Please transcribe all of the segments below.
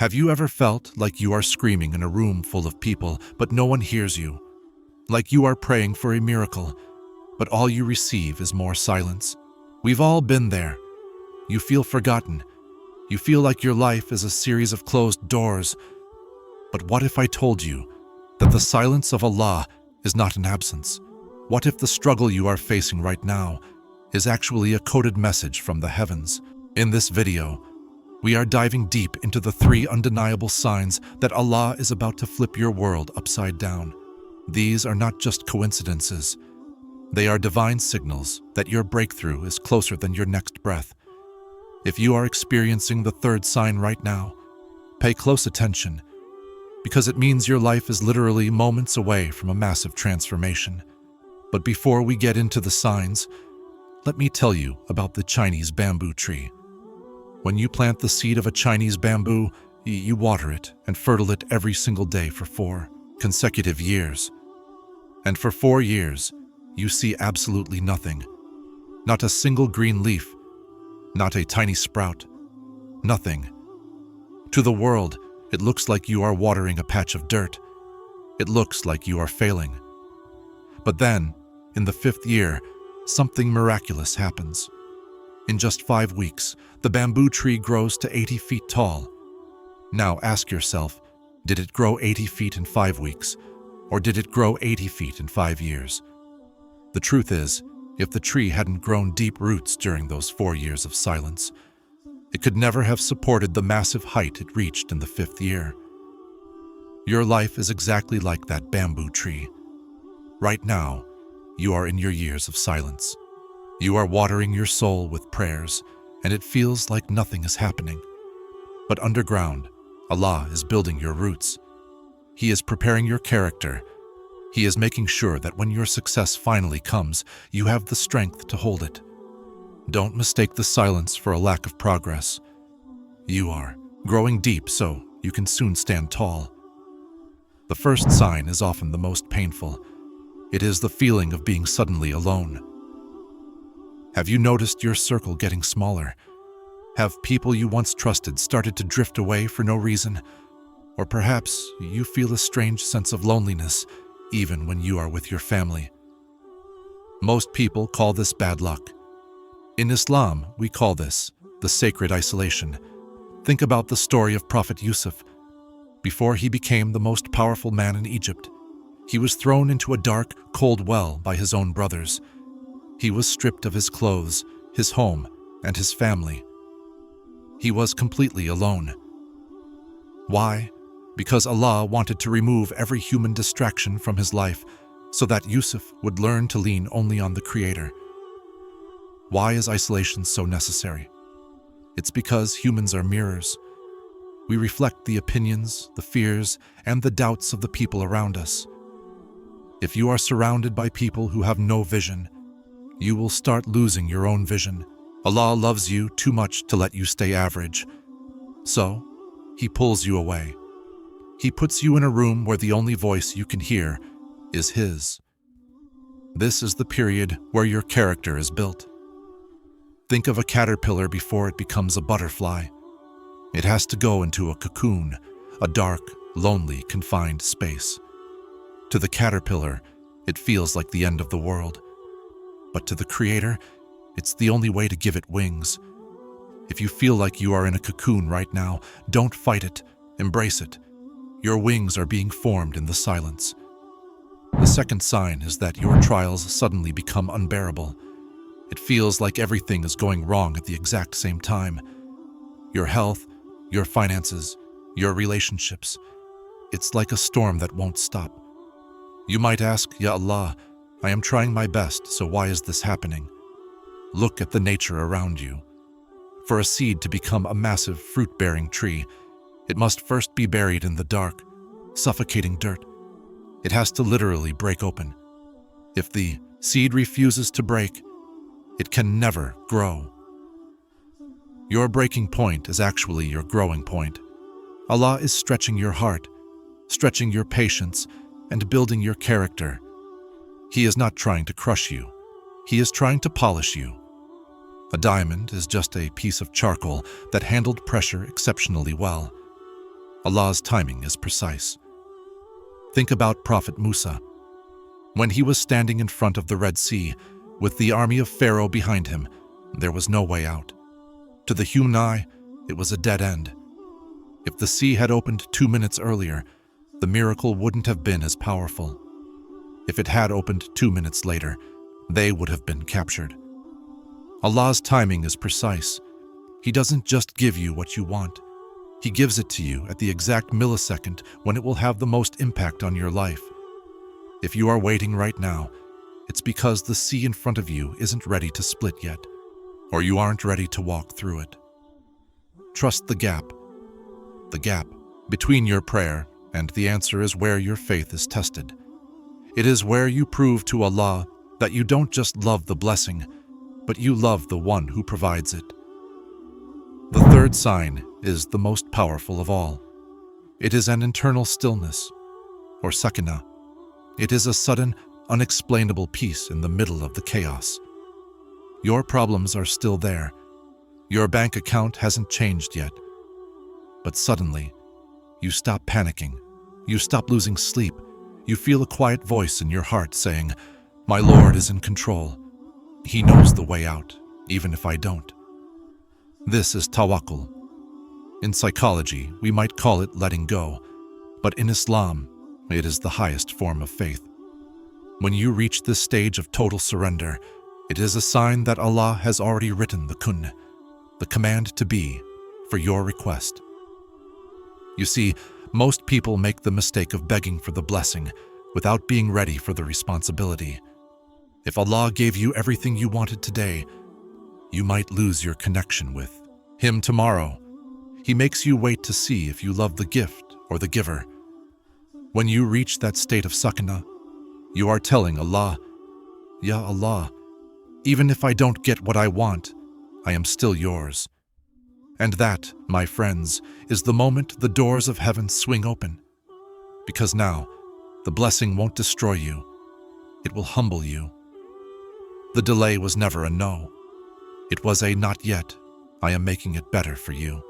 Have you ever felt like you are screaming in a room full of people, but no one hears you? Like you are praying for a miracle, but all you receive is more silence? We've all been there. You feel forgotten. You feel like your life is a series of closed doors. But what if I told you that the silence of Allah is not an absence? What if the struggle you are facing right now is actually a coded message from the heavens? In this video, we are diving deep into the 3 undeniable signs that Allah is about to flip your world upside down. These are not just coincidences. They are divine signals that your breakthrough is closer than your next breath. If you are experiencing the 3rd sign right now, pay close attention, because it means your life is literally moments away from a massive transformation. But before we get into the signs, let me tell you about the Chinese bamboo tree. When you plant the seed of a Chinese bamboo, you water it and fertile it every single day for 4 consecutive years. And for 4 years, you see absolutely nothing. Not a single green leaf, not a tiny sprout, nothing. To the world, it looks like you are watering a patch of dirt. It looks like you are failing. But then, in the 5th year, something miraculous happens. In just 5 weeks, the bamboo tree grows to 80 feet tall. Now ask yourself, did it grow 80 feet in 5 weeks, or did it grow 80 feet in 5 years? The truth is, if the tree hadn't grown deep roots during those 4 years of silence, it could never have supported the massive height it reached in the 5th year. Your life is exactly like that bamboo tree. Right now, you are in your years of silence. You are watering your soul with prayers, and it feels like nothing is happening. But underground, Allah is building your roots. He is preparing your character. He is making sure that when your success finally comes, you have the strength to hold it. Don't mistake the silence for a lack of progress. You are growing deep so you can soon stand tall. The first sign is often the most painful. It is the feeling of being suddenly alone. Have you noticed your circle getting smaller? Have people you once trusted started to drift away for no reason? Or perhaps you feel a strange sense of loneliness even when you are with your family. Most people call this bad luck. In Islam, we call this the sacred isolation. Think about the story of Prophet Yusuf. Before he became the most powerful man in Egypt, he was thrown into a dark, cold well by his own brothers. He was stripped of his clothes, his home, and his family. He was completely alone. Why? Because Allah wanted to remove every human distraction from his life so that Yusuf would learn to lean only on the Creator. Why is isolation so necessary? It's because humans are mirrors. We reflect the opinions, the fears, and the doubts of the people around us. If you are surrounded by people who have no vision, you will start losing your own vision. Allah loves you too much to let you stay average. So, He pulls you away. He puts you in a room where the only voice you can hear is His. This is the period where your character is built. Think of a caterpillar before it becomes a butterfly. It has to go into a cocoon, a dark, lonely, confined space. To the caterpillar, it feels like the end of the world. But to the Creator, it's the only way to give it wings. If you feel like you are in a cocoon right now, don't fight it, embrace it. Your wings are being formed in the silence. The second sign is that your trials suddenly become unbearable. It feels like everything is going wrong at the exact same time. Your health, your finances, your relationships. It's like a storm that won't stop. You might ask, Ya Allah, I am trying my best, so why is this happening? Look at the nature around you. For a seed to become a massive fruit-bearing tree, it must first be buried in the dark, suffocating dirt. It has to literally break open. If the seed refuses to break, it can never grow. Your breaking point is actually your growing point. Allah is stretching your heart, stretching your patience, and building your character. He is not trying to crush you. He is trying to polish you. A diamond is just a piece of charcoal that handled pressure exceptionally well. Allah's timing is precise. Think about Prophet Musa. When he was standing in front of the Red Sea, with the army of Pharaoh behind him, there was no way out. To the human eye, it was a dead end. If the sea had opened 2 minutes earlier, the miracle wouldn't have been as powerful. If it had opened 2 minutes later, they would have been captured. Allah's timing is precise. He doesn't just give you what you want. He gives it to you at the exact millisecond when it will have the most impact on your life. If you are waiting right now, it's because the sea in front of you isn't ready to split yet, or you aren't ready to walk through it. Trust the gap. The gap between your prayer and the answer is where your faith is tested. It is where you prove to Allah that you don't just love the blessing, but you love the one who provides it. The third sign is the most powerful of all. It is an internal stillness, or Sakina. It is a sudden, unexplainable peace in the middle of the chaos. Your problems are still there. Your bank account hasn't changed yet. But suddenly, you stop panicking. You stop losing sleep. You feel a quiet voice in your heart saying, "My Lord is in control. He knows the way out, even if I don't." This is tawakkul. In psychology, we might call it letting go, but in Islam, it is the highest form of faith. When you reach this stage of total surrender, it is a sign that Allah has already written the kun, the command to be, for your request. You see, most people make the mistake of begging for the blessing without being ready for the responsibility. If Allah gave you everything you wanted today, you might lose your connection with Him tomorrow. He makes you wait to see if you love the gift or the giver. When you reach that state of sakina, you are telling Allah, "Ya Allah, even if I don't get what I want, I am still yours." And that, my friends, is the moment the doors of heaven swing open. Because now, the blessing won't destroy you. It will humble you. The delay was never a no. It was a not yet. I am making it better for you.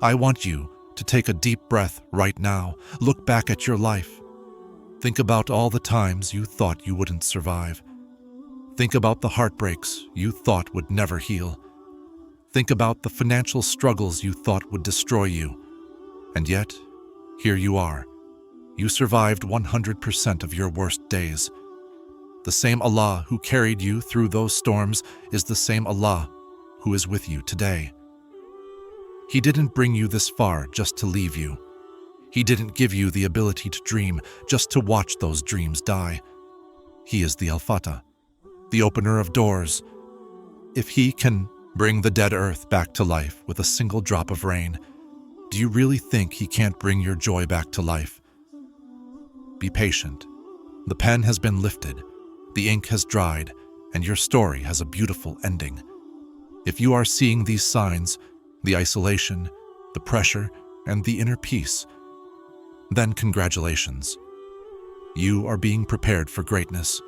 I want you to take a deep breath right now. Look back at your life. Think about all the times you thought you wouldn't survive. Think about the heartbreaks you thought would never heal. Think about the financial struggles you thought would destroy you. And yet, here you are. You survived 100% of your worst days. The same Allah who carried you through those storms is the same Allah who is with you today. He didn't bring you this far just to leave you. He didn't give you the ability to dream just to watch those dreams die. He is the Al-Fattah, the opener of doors. If He can bring the dead earth back to life with a single drop of rain, do you really think He can't bring your joy back to life? Be patient. The pen has been lifted, the ink has dried, and your story has a beautiful ending. If you are seeing these signs, the isolation, the pressure, and the inner peace, then congratulations. You are being prepared for greatness.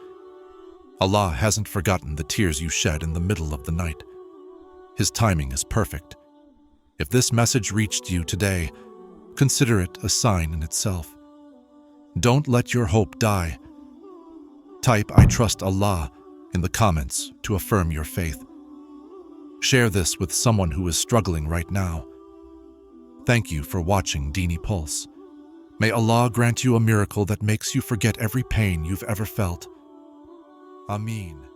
Allah hasn't forgotten the tears you shed in the middle of the night. His timing is perfect. If this message reached you today, consider it a sign in itself. Don't let your hope die. Type "I trust Allah" in the comments to affirm your faith. Share this with someone who is struggling right now. Thank you for watching Deeni Pulse. May Allah grant you a miracle that makes you forget every pain you've ever felt. Ameen.